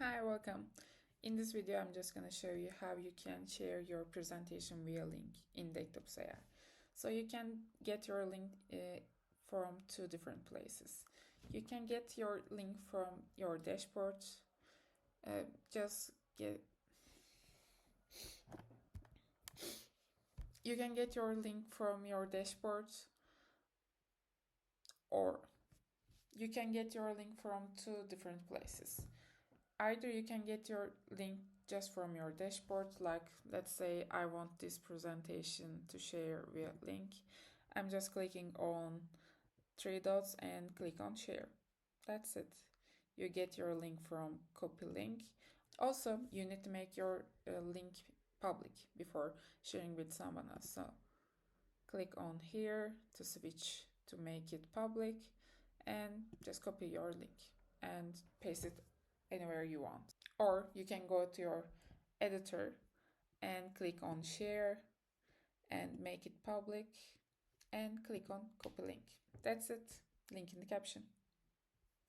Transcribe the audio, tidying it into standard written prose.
Hi, welcome. In this video, I'm just going to show you how you can share your presentation via link in Decktopus AI. So you can get your link from two different places. You can get your link from your dashboard. Just get. You can get your link from your dashboard, or you can get your link from two different places. Either you can get your link just from your dashboard, like let's say I want this presentation to share via link. I'm just clicking on three dots and click on share. That's it. You get your link from copy link. Also, you need to make your link public before sharing with someone else. So click on here to switch to make it public and just copy your link and paste it anywhere you want. Or you can go to your editor and click on share and make it public and click on copy link. That's it. Link in the caption.